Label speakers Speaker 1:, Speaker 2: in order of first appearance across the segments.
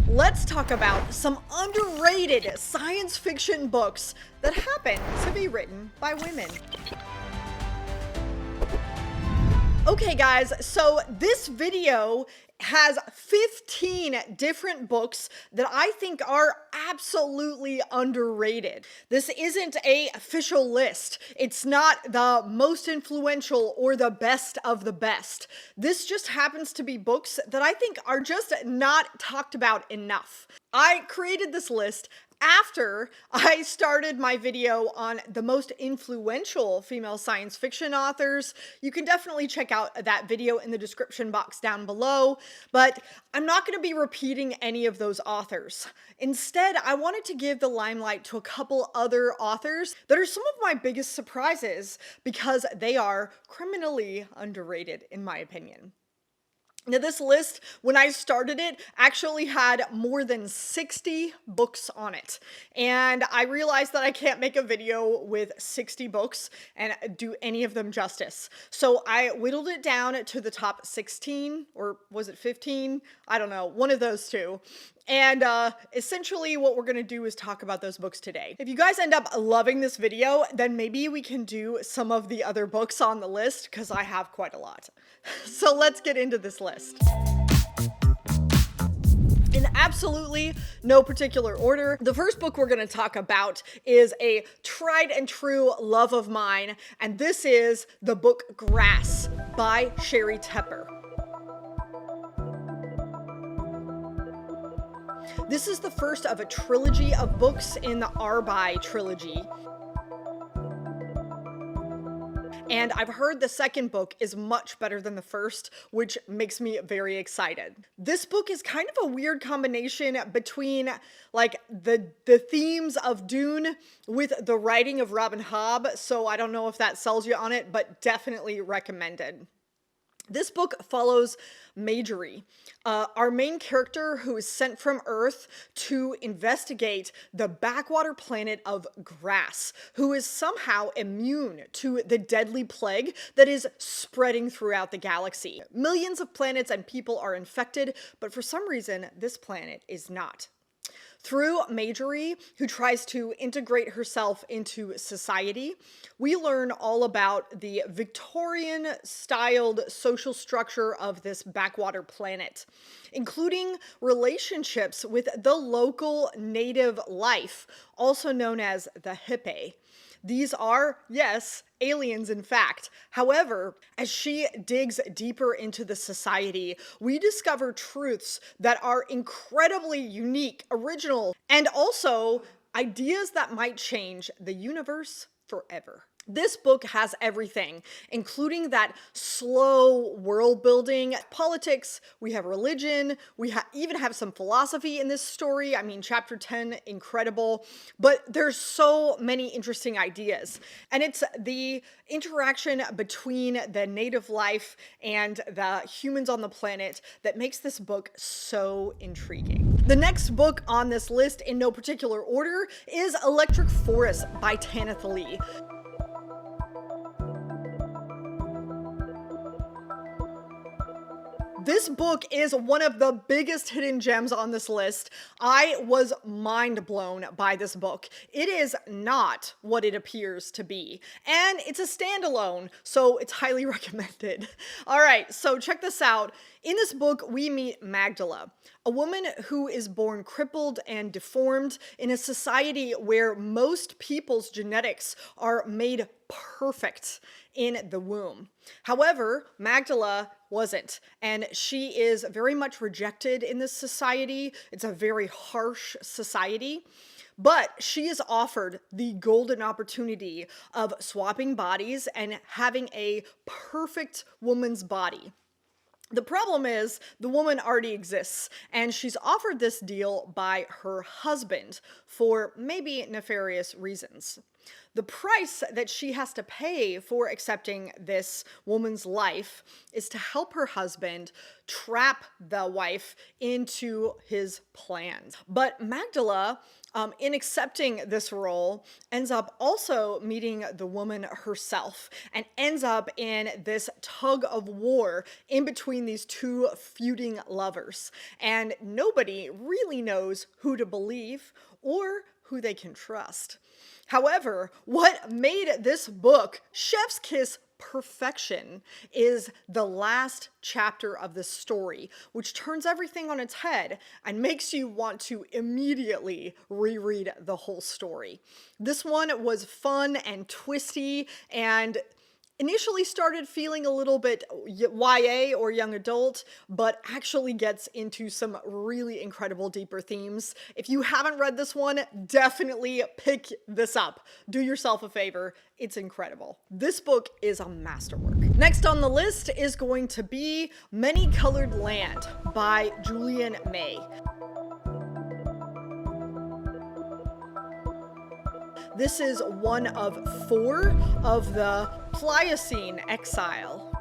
Speaker 1: let's talk about some underrated science fiction books that happen to be written by women. Okay guys, so this video has 15 different books that I think are absolutely underrated. This isn't an official list. It's not the most influential or the best of the best. This just happens to be books that I think are just not talked about enough. I created this list after I started my video on the most influential female science fiction authors. You can definitely check out that video in the description box down below, but I'm not going to be repeating any of those authors. Instead, I wanted to give the limelight to a couple other authors that are some of my biggest surprises because they are criminally underrated, in my opinion. Now, this list, when I started it, actually had more than 60 books on it. And I realized that I can't make a video with 60 books and do any of them justice. So I whittled it down to the top 16, or was it 15? I don't know, one of those two. And essentially what we're going to do is talk about those books today. If you guys end up loving this video, then maybe we can do some of the other books on the list, because I have quite a lot. So let's get into this list. In absolutely no particular order, the first book we're going to talk about is a tried and true love of mine, and this is the book Grass by Sherry Tepper. This is the first of a trilogy of books in the Arbai trilogy. And I've heard the second book is much better than the first, which makes me very excited. This book is kind of a weird combination between like the themes of Dune with the writing of Robin Hobb, so I don't know if that sells you on it, but definitely recommended. This book follows Marjorie, our main character who is sent from Earth to investigate the backwater planet of Grass, who is somehow immune to the deadly plague that is spreading throughout the galaxy. Millions of planets and people are infected, but for some reason, this planet is not. Through Marjorie, who tries to integrate herself into society, we learn all about the Victorian-styled social structure of this backwater planet, including relationships with the local native life, also known as the Hippe. These are, yes, aliens in fact. However, as she digs deeper into the society, we discover truths that are incredibly unique, original, and also ideas that might change the universe forever. This book has everything, including that slow world building, politics, we have religion, we even have some philosophy in this story. I mean, chapter 10, incredible, but there's so many interesting ideas. And it's the interaction between the native life and the humans on the planet that makes this book so intriguing. The next book on this list, in no particular order, is Electric Forest by Tanith Lee. This book is one of the biggest hidden gems on this list. I was mind blown by this book. It is not what it appears to be. And it's a standalone, so it's highly recommended. All right, so check this out. In this book, we meet Magdala, a woman who is born crippled and deformed in a society where most people's genetics are made perfect in the womb. However, Magdala wasn't, and she is very much rejected in this society. It's a very harsh society. But she is offered the golden opportunity of swapping bodies and having a perfect woman's body. The problem is the woman already exists, and she's offered this deal by her husband for maybe nefarious reasons. The price that she has to pay for accepting this woman's life is to help her husband trap the wife into his plans. But Magdala, in accepting this role, ends up also meeting the woman herself and ends up in this tug of war in between these two feuding lovers. And nobody really knows who to believe or who they can trust. However, what made this book chef's kiss perfection is the last chapter of the story, which turns everything on its head and makes you want to immediately reread the whole story. This one was fun and twisty and initially started feeling a little bit YA or young adult, but actually gets into some really incredible deeper themes. If you haven't read this one, definitely pick this up. Do yourself a favor. It's incredible. This book is a masterwork. Next on the list is going to be Many Colored Land by Julian May. This is one of 4 of the Pliocene exile.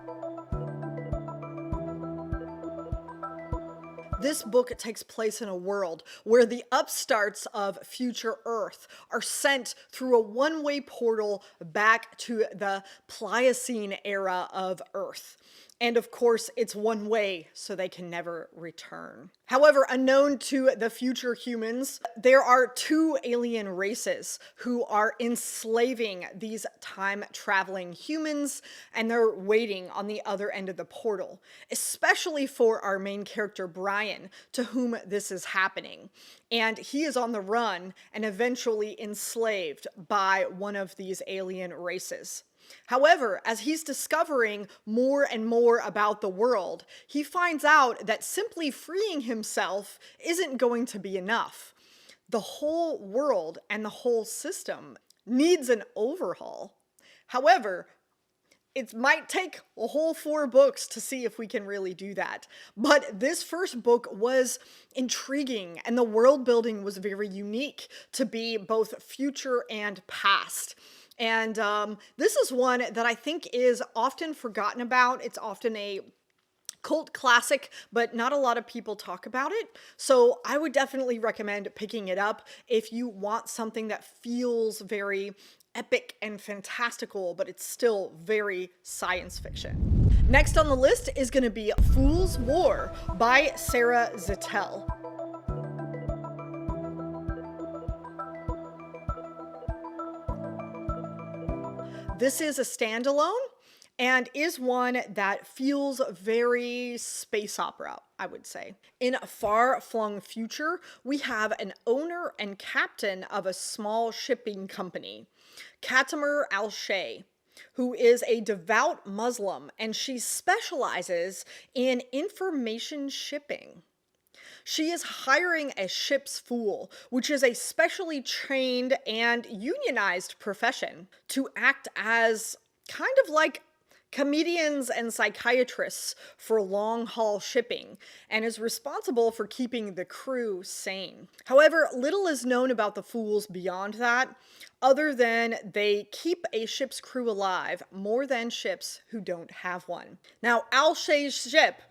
Speaker 1: This book takes place in a world where the upstarts of future Earth are sent through a one-way portal back to the Pliocene era of Earth. And of course, it's one way, so they can never return. However, unknown to the future humans, there are 2 alien races who are enslaving these time-traveling humans, and they're waiting on the other end of the portal, especially for our main character, Brian, to whom this is happening. And he is on the run and eventually enslaved by one of these alien races. However, as he's discovering more and more about the world, he finds out that simply freeing himself isn't going to be enough. The whole world and the whole system needs an overhaul. However, it might take a whole 4 books to see if we can really do that. But this first book was intriguing, and the world building was very unique to be both future and past. And this is one that I think is often forgotten about. It's often a cult classic, but not a lot of people talk about it. So I would definitely recommend picking it up if you want something that feels very epic and fantastical, but it's still very science fiction. Next on the list is going to be Fool's War by Sarah Zettel. This is a standalone and is one that feels very space opera, I would say. In a far-flung future, we have an owner and captain of a small shipping company, Katimer Al-Shay, who is a devout Muslim, and she specializes in information shipping. She is hiring a ship's fool, which is a specially trained and unionized profession, to act as kind of like comedians and psychiatrists for long-haul shipping, and is responsible for keeping the crew sane. However, little is known about the fools beyond that, other than they keep a ship's crew alive more than ships who don't have one. Now, Al-Shay's ship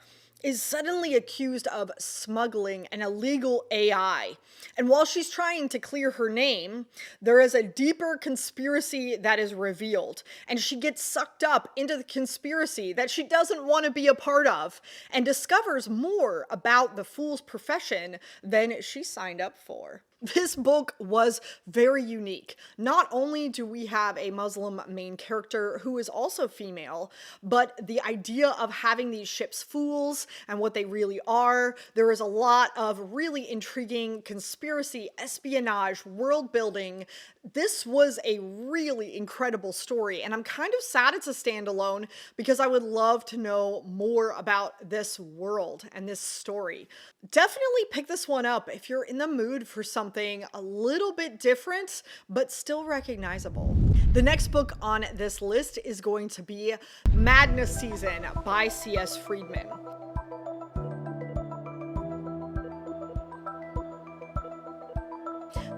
Speaker 1: is suddenly accused of smuggling an illegal AI. And while she's trying to clear her name, there is a deeper conspiracy that is revealed. And she gets sucked up into the conspiracy that she doesn't want to be a part of, and discovers more about the fool's profession than she signed up for. This book was very unique. Not only do we have a Muslim main character who is also female, but the idea of having these ships fools and what they really are. There is a lot of really intriguing conspiracy, espionage, world building. This was a really incredible story, and I'm kind of sad it's a standalone because I would love to know more about this world and this story. Definitely pick this one up if you're in the mood for something a little bit different, but still recognizable. The next book on this list is going to be Madness Season by C.S. Friedman.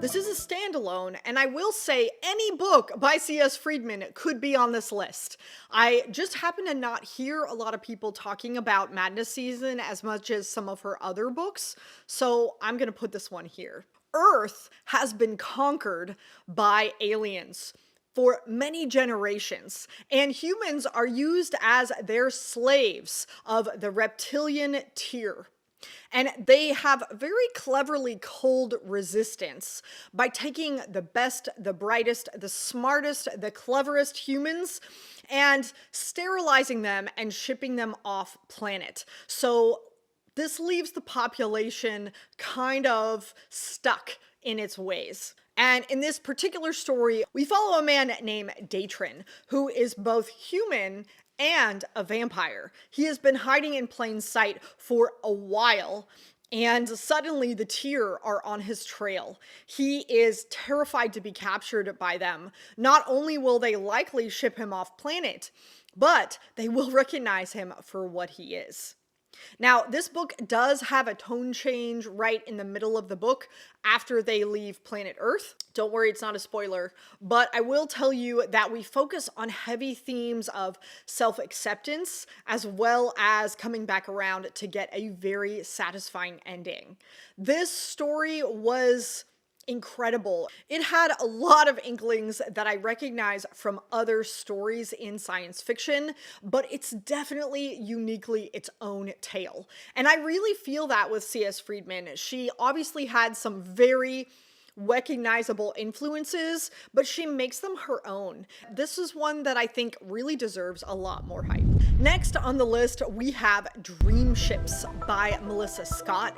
Speaker 1: This is a standalone, and I will say any book by C.S. Friedman could be on this list. I just happen to not hear a lot of people talking about Madness Season as much as some of her other books, so I'm going to put this one here. Earth has been conquered by aliens for many generations, and humans are used as their slaves of the reptilian tier. And they have very cleverly cold resistance by taking the best, the brightest, the smartest, the cleverest humans and sterilizing them and shipping them off planet. So this leaves the population kind of stuck in its ways. And in this particular story, we follow a man named Datron, who is both human and a vampire. He has been hiding in plain sight for a while, and suddenly the Tier are on his trail. He is terrified to be captured by them. Not only will they likely ship him off planet, but they will recognize him for what he is. Now, this book does have a tone change right in the middle of the book after they leave planet Earth. Don't worry, it's not a spoiler, but I will tell you that we focus on heavy themes of self-acceptance as well as coming back around to get a very satisfying ending. This story was incredible. It had a lot of inklings that I recognize from other stories in science fiction, but it's definitely uniquely its own tale. And I really feel that with C.S. Friedman. She obviously had some very recognizable influences, but she makes them her own. This is one that I think really deserves a lot more hype. Next on the list, we have Dream Ships by Melissa Scott.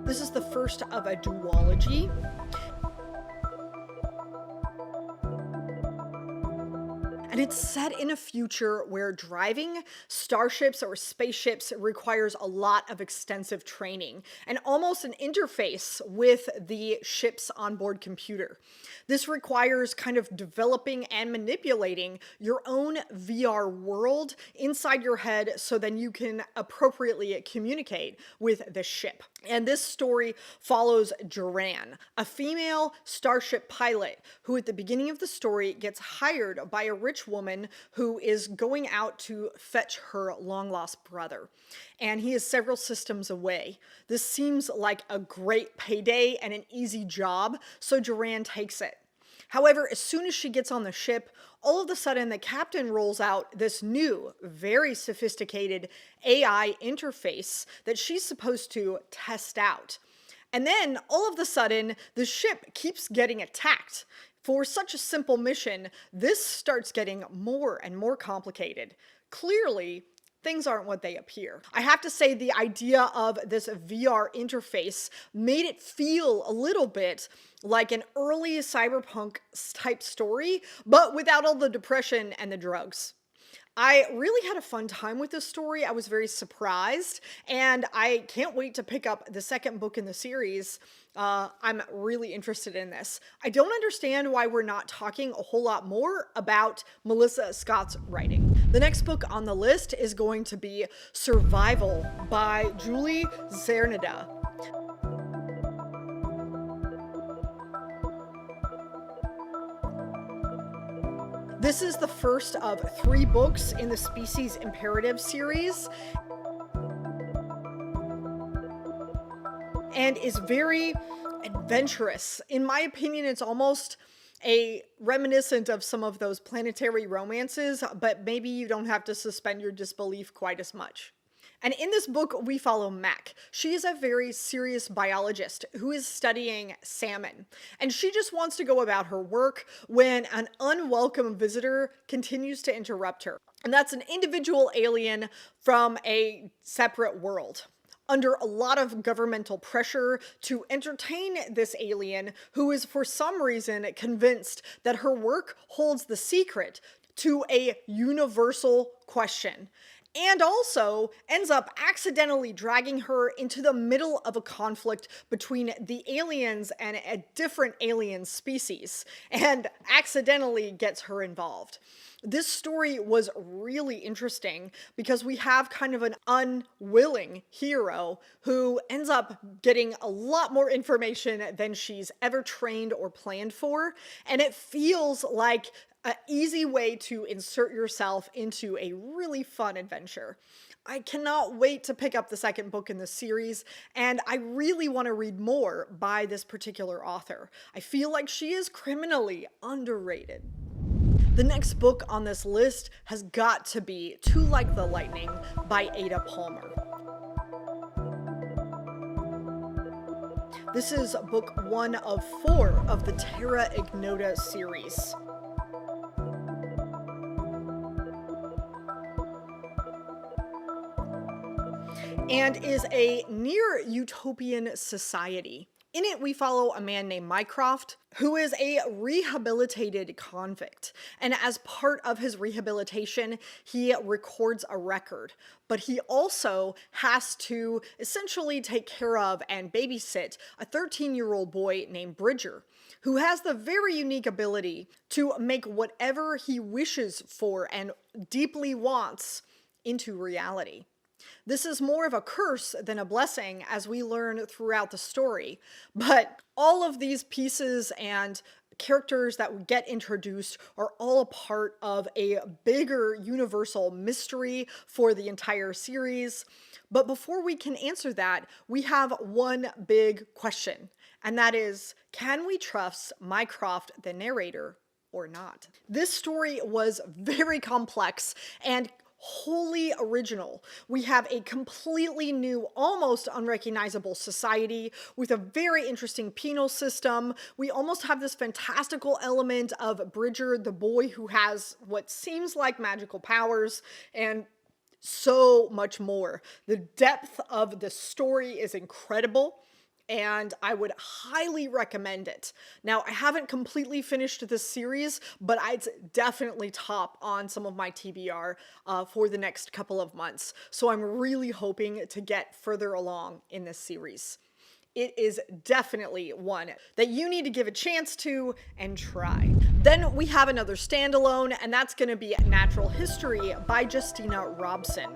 Speaker 1: This is the first of a duology. And it's set in a future where driving starships or spaceships requires a lot of extensive training and almost an interface with the ship's onboard computer. This requires kind of developing and manipulating your own VR world inside your head so then you can appropriately communicate with the ship. And this story follows Duran, a female starship pilot who at the beginning of the story gets hired by a rich woman who is going out to fetch her long-lost brother. And he is several systems away. This seems like a great payday and an easy job, so Duran takes it. However, as soon as she gets on the ship, all of a sudden the captain rolls out this new, very sophisticated AI interface that she's supposed to test out. And then all of a sudden, the ship keeps getting attacked. For such a simple mission, this starts getting more and more complicated. Clearly, things aren't what they appear. I have to say the idea of this VR interface made it feel a little bit like an early cyberpunk type story, but without all the depression and the drugs. I really had a fun time with this story. I was very surprised, and I can't wait to pick up the second book in the series. I'm really interested in this. I don't understand why we're not talking a whole lot more about Melissa Scott's writing. The next book on the list is going to be Survival by Julie Czerneda. This is the first of 3 books in the Species Imperative series, and is very adventurous. In my opinion, it's almost a reminiscent of some of those planetary romances, but maybe you don't have to suspend your disbelief quite as much. And in this book, we follow Mac. She is a very serious biologist who is studying salmon. And she just wants to go about her work when an unwelcome visitor continues to interrupt her. And that's an individual alien from a separate world. Under a lot of governmental pressure to entertain this alien who is for some reason convinced that her work holds the secret to a universal question. and also ends up accidentally dragging her into the middle of a conflict between the aliens and a different alien species, and accidentally gets her involved. This story was really interesting because we have kind of an unwilling hero who ends up getting a lot more information than she's ever trained or planned for, and it feels like an easy way to insert yourself into a really fun adventure. I cannot wait to pick up the second book in the series, and I really want to read more by this particular author. I feel like she is criminally underrated. The next book on this list has got to be Too Like the Lightning by Ada Palmer. This is book 1 of 4 of the Terra Ignota series. And is a near utopian society. In it, we follow a man named Mycroft, who is a rehabilitated convict. And as part of his rehabilitation, he records a record. But he also has to essentially take care of and babysit a 13-year-old boy named Bridger, who has the very unique ability to make whatever he wishes for and deeply wants into reality. This is more of a curse than a blessing, as we learn throughout the story. But all of these pieces and characters that get introduced are all a part of a bigger universal mystery for the entire series. But before we can answer that, we have one big question, and that is, can we trust Mycroft, the narrator, or not? This story was very complex and wholly original. We have a completely new, almost unrecognizable society with a very interesting penal system. We almost have this fantastical element of Bridger, the boy who has what seems like magical powers, and so much more. The depth of the story is incredible, and I would highly recommend it. Now, I haven't completely finished this series, but it's definitely top on some of my TBR for the next couple of months. So I'm really hoping to get further along in this series. It is definitely one that you need to give a chance to and try. Then we have another standalone, and that's going to be Natural History by Justina Robson.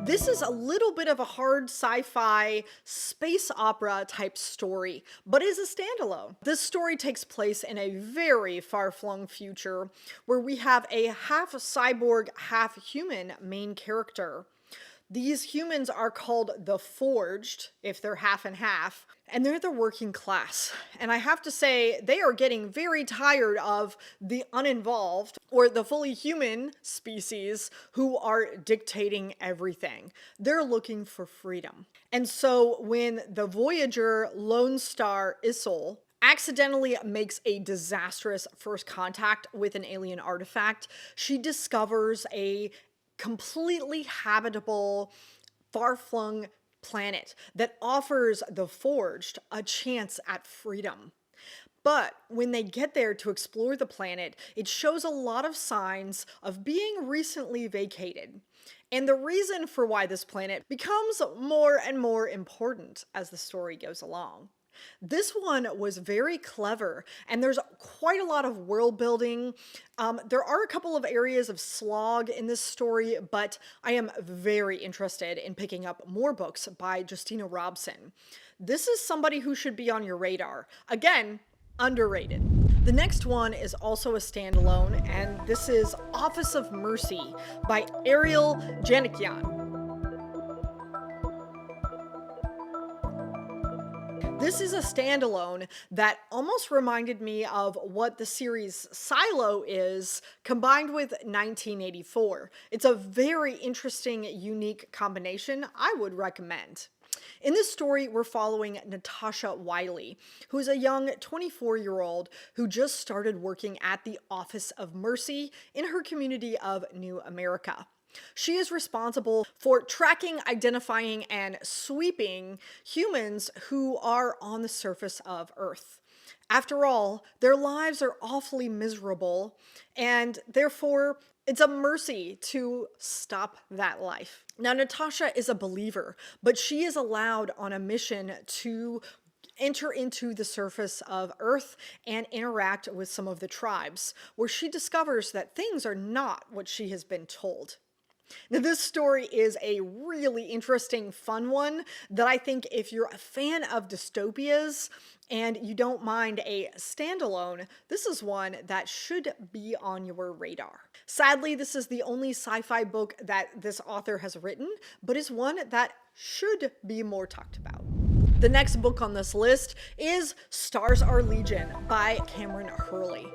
Speaker 1: This is a little bit of a hard sci-fi space opera type story, but is a standalone. This story takes place in a very far-flung future where we have a half cyborg, half human main character. These humans are called the Forged, if they're half and half, and they're the working class. And I have to say, they are getting very tired of the uninvolved, or the fully human species, who are dictating everything. They're looking for freedom. And so when the Voyager Lone Star Issel accidentally makes a disastrous first contact with an alien artifact, she discovers a completely habitable, far-flung planet that offers the Forged a chance at freedom. But when they get there to explore the planet, it shows a lot of signs of being recently vacated. And the reason for why this planet becomes more and more important as the story goes along. This one was very clever, and there's quite a lot of world building. There are a couple of areas of slog in this story, but I am very interested in picking up more books by Justina Robson. This is somebody who should be on your radar. Again, underrated. The next one is also a standalone, and this is Office of Mercy by Ariel Djanikian. This is a standalone that almost reminded me of what the series Silo is, combined with 1984. It's a very interesting, unique combination I would recommend. In this story, we're following Natasha Wiley, who is a young 24-year-old who just started working at the Office of Mercy in her community of New America. She is responsible for tracking, identifying, and sweeping humans who are on the surface of Earth. After all, their lives are awfully miserable, and therefore, it's a mercy to stop that life. Now, Natasha is a believer, but she is allowed on a mission to enter into the surface of Earth and interact with some of the tribes, where she discovers that things are not what she has been told. Now, this story is a really interesting, fun one that I think if you're a fan of dystopias and you don't mind a standalone, this is one that should be on your radar. Sadly, this is the only sci-fi book that this author has written, but is one that should be more talked about. The next book on this list is Stars Are Legion by Cameron Hurley.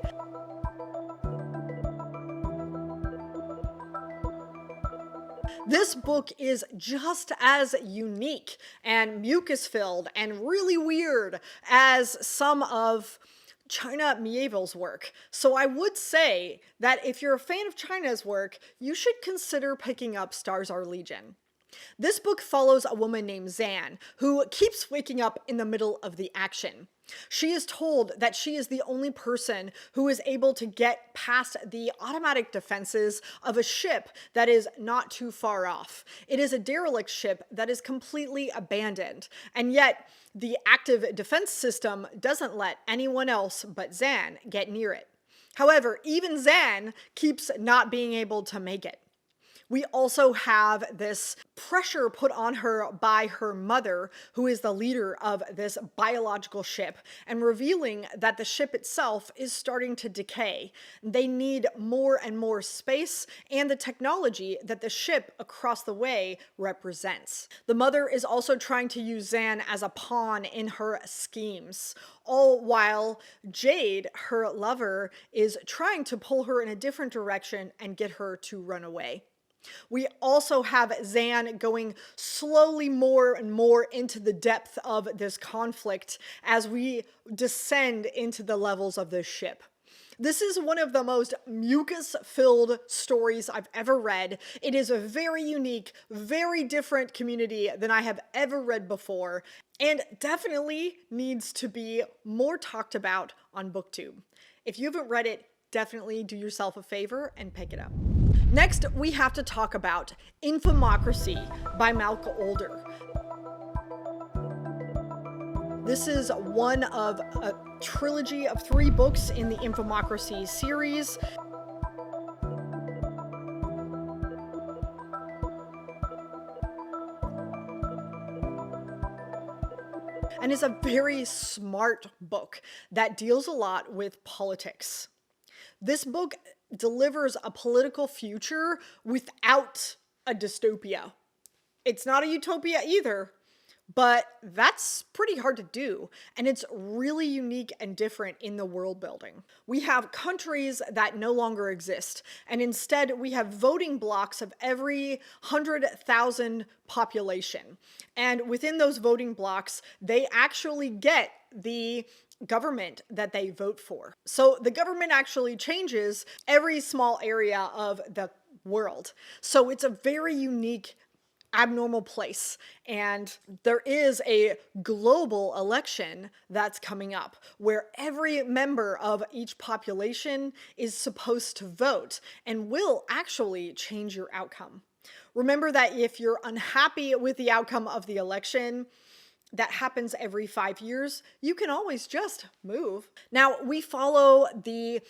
Speaker 1: This book is just as unique and mucus-filled and really weird as some of China Miéville's work. So I would say that if you're a fan of China's work, you should consider picking up Stars Are Legion. This book follows a woman named Zan, who keeps waking up in the middle of the action. She is told that she is the only person who is able to get past the automatic defenses of a ship that is not too far off. It is a derelict ship that is completely abandoned, and yet the active defense system doesn't let anyone else but Zan get near it. However, even Zan keeps not being able to make it. We also have this pressure put on her by her mother, who is the leader of this biological ship, and revealing that the ship itself is starting to decay. They need more and more space and the technology that the ship across the way represents. The mother is also trying to use Zan as a pawn in her schemes, all while Jade, her lover, is trying to pull her in a different direction and get her to run away. We also have Zan going slowly more and more into the depth of this conflict as we descend into the levels of this ship. This is one of the most mucus-filled stories I've ever read. It is a very unique, very different community than I have ever read before, and definitely needs to be more talked about on BookTube. If you haven't read it, definitely do yourself a favor and pick it up. Next, we have to talk about Infomocracy by Malcolm Older. This is one of a trilogy of 3 books in the Infomocracy series. And is a very smart book that deals a lot with politics. This book delivers a political future without a dystopia. It's not a utopia either, but that's pretty hard to do, and it's really unique and different in the world building. We have countries that no longer exist, and instead we have voting blocks of every 100,000 population. And within those voting blocks, they actually get the government that they vote for. So the government actually changes every small area of the world. So it's a very unique, abnormal place. And there is a global election that's coming up where every member of each population is supposed to vote and will actually change your outcome. Remember that if you're unhappy with the outcome of the election, that happens every 5 years, you can always just move. Now, we follow the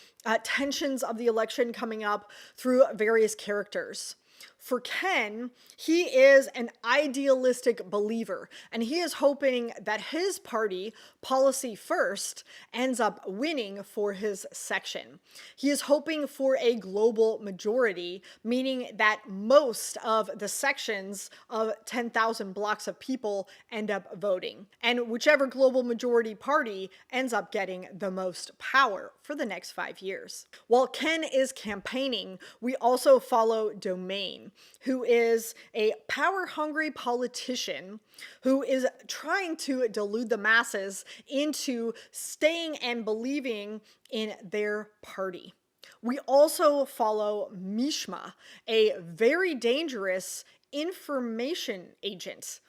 Speaker 1: tensions of the election coming up through various characters. For Ken, he is an idealistic believer, and he is hoping that his party, Policy First, ends up winning for his section. He is hoping for a global majority, meaning that most of the sections of 10,000 blocks of people end up voting, and whichever global majority party ends up getting the most power for the next 5 years. While Ken is campaigning, we also follow Domain, who is a power-hungry politician who is trying to delude the masses into staying and believing in their party. We also follow Mishma, a very dangerous information agent.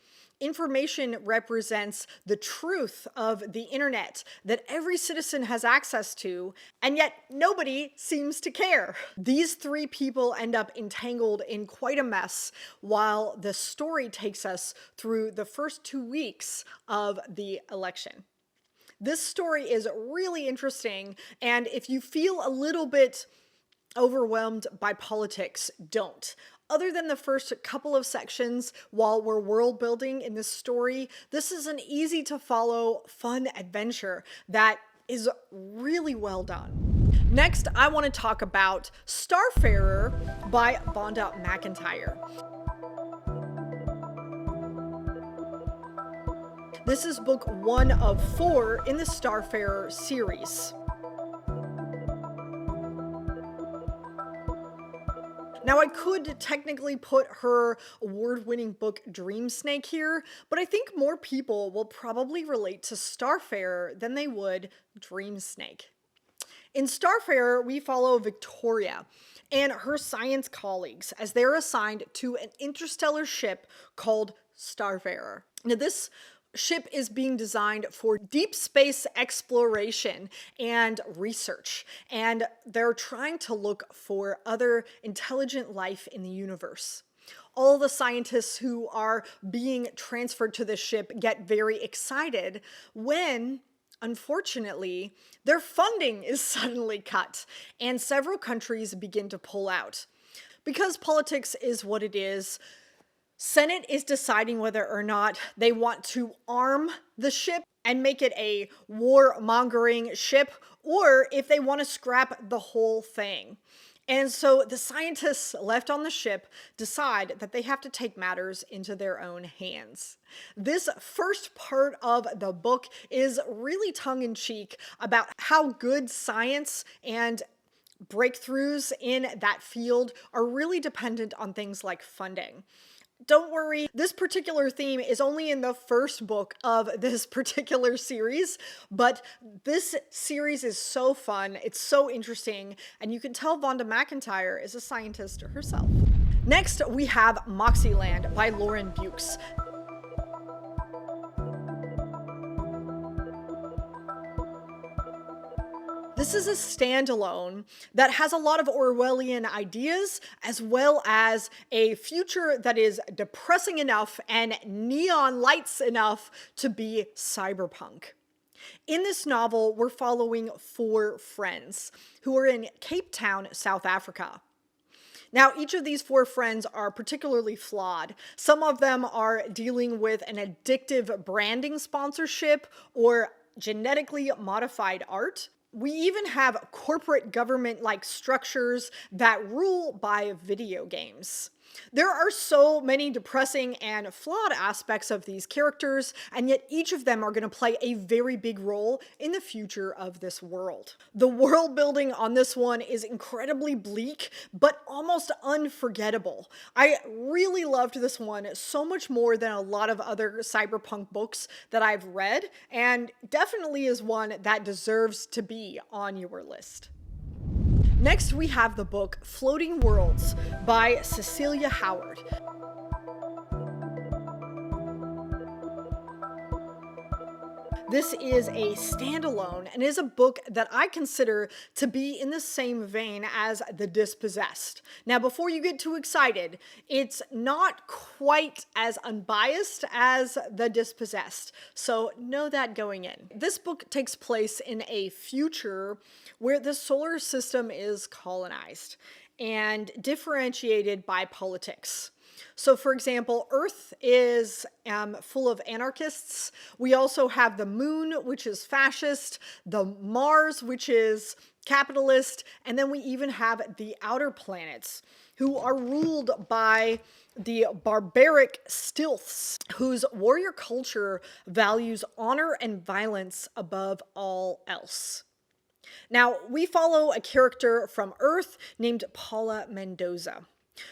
Speaker 1: Information represents the truth of the internet that every citizen has access to, and yet nobody seems to care. These three people end up entangled in quite a mess while the story takes us through the first 2 weeks of the election. This story is really interesting, and if you feel a little bit overwhelmed by politics, don't. Other than the first couple of sections while we're world building in this story, this is an easy to follow, fun adventure that is really well done. Next, I want to talk about Starfarer by Vonda McIntyre. This is book 1 of 4 in the Starfarer series. Now, I could technically put her award-winning book Dreamsnake here, but I think more people will probably relate to Starfarer than they would Dreamsnake. In Starfarer, we follow Victoria and her science colleagues as they're assigned to an interstellar ship called Starfarer. Now, this ship is being designed for deep space exploration and research, and they're trying to look for other intelligent life in the universe. All the scientists who are being transferred to this ship get very excited when, unfortunately, their funding is suddenly cut, and several countries begin to pull out. Because politics is what it is, Senate is deciding whether or not they want to arm the ship and make it a war-mongering ship, or if they want to scrap the whole thing. And so the scientists left on the ship decide that they have to take matters into their own hands. This first part of the book is really tongue-in-cheek about how good science and breakthroughs in that field are really dependent on things like funding. Don't worry, this particular theme is only in the first book of this particular series, but this series is so fun, it's so interesting, and you can tell Vonda McIntyre is a scientist herself. Next, we have Moxieland by Lauren Buekes. This is a standalone that has a lot of Orwellian ideas, as well as a future that is depressing enough and neon lights enough to be cyberpunk. In this novel, we're following 4 friends who are in Cape Town, South Africa. Now, each of these 4 friends are particularly flawed. Some of them are dealing with an addictive branding sponsorship or genetically modified art. We even have corporate government-like structures that rule by video games. There are so many depressing and flawed aspects of these characters, and yet each of them are going to play a very big role in the future of this world. The world building on this one is incredibly bleak, but almost unforgettable. I really loved this one so much more than a lot of other cyberpunk books that I've read, and definitely is one that deserves to be on your list. Next, we have the book Floating Worlds by Cecilia Howard. This is a standalone and is a book that I consider to be in the same vein as The Dispossessed. Now, before you get too excited, it's not quite as unbiased as The Dispossessed, so know that going in. This book takes place in a future where the solar system is colonized and differentiated by politics. So, for example, Earth is full of anarchists. We also have the Moon, which is fascist, the Mars, which is capitalist, and then we even have the outer planets, who are ruled by the barbaric Stilths, whose warrior culture values honor and violence above all else. Now, we follow a character from Earth named Paula Mendoza.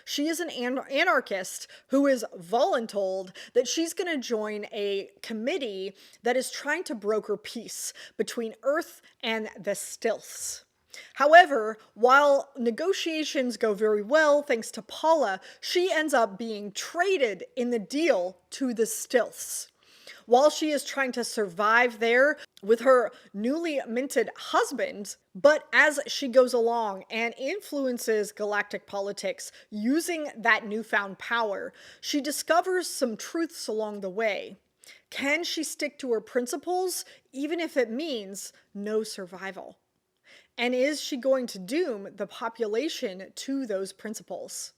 Speaker 1: She is an anarchist who is voluntold that she's going to join a committee that is trying to broker peace between Earth and the Stilths. However, while negotiations go very well thanks to Paula, she ends up being traded in the deal to the Stilths. While she is trying to survive there with her newly minted husband, but as she goes along and influences galactic politics using that newfound power, she discovers some truths along the way. Can she stick to her principles, even if it means no survival? And is she going to doom the population to those principles?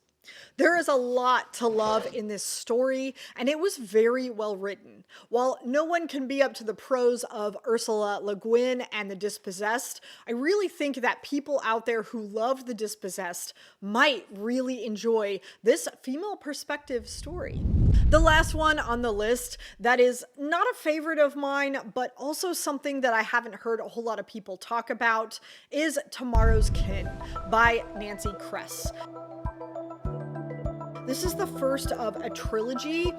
Speaker 1: There is a lot to love in this story, and it was very well written. While no one can be up to the prose of Ursula Le Guin and The Dispossessed, I really think that people out there who love The Dispossessed might really enjoy this female perspective story. The last one on the list that is not a favorite of mine, but also something that I haven't heard a whole lot of people talk about, is Tomorrow's Kin by Nancy Kress. This is the first of a trilogy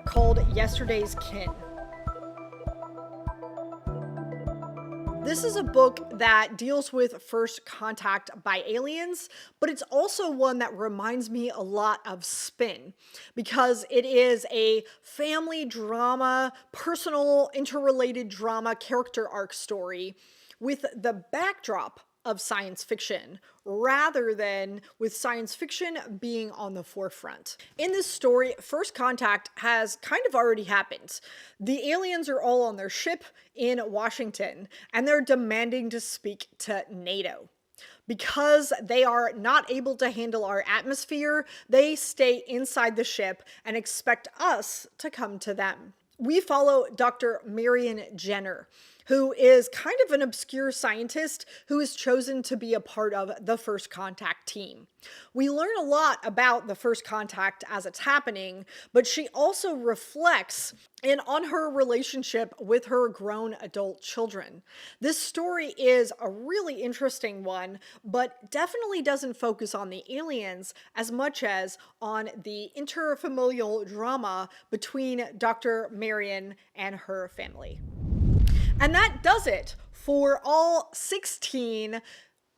Speaker 1: called Yesterday's Kin. This is a book that deals with first contact by aliens, but it's also one that reminds me a lot of Spin because it is a family drama, personal, interrelated drama character arc story with the backdrop of science fiction rather than with science fiction being on the forefront. In this story, first contact has kind of already happened. The aliens are all on their ship in Washington and they're demanding to speak to NATO. Because they are not able to handle our atmosphere, they stay inside the ship and expect us to come to them. We follow Dr. Marion Jenner, who is kind of an obscure scientist who is chosen to be a part of the First Contact team. We learn a lot about the First Contact as it's happening, but she also reflects on her relationship with her grown adult children. This story is a really interesting one, but definitely doesn't focus on the aliens as much as on the interfamilial drama between Dr. Marion and her family. And that does it for all 16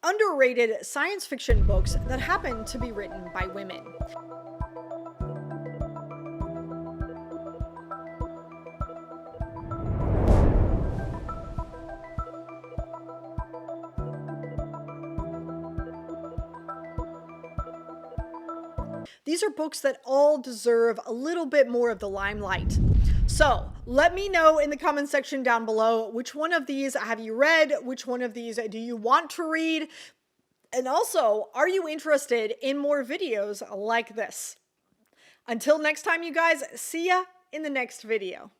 Speaker 1: underrated science fiction books that happen to be written by women. These are books that all deserve a little bit more of the limelight. So let me know in the comment section down below, which one of these have you read? Which one of these do you want to read? And also, are you interested in more videos like this? Until next time, you guys, see ya in the next video.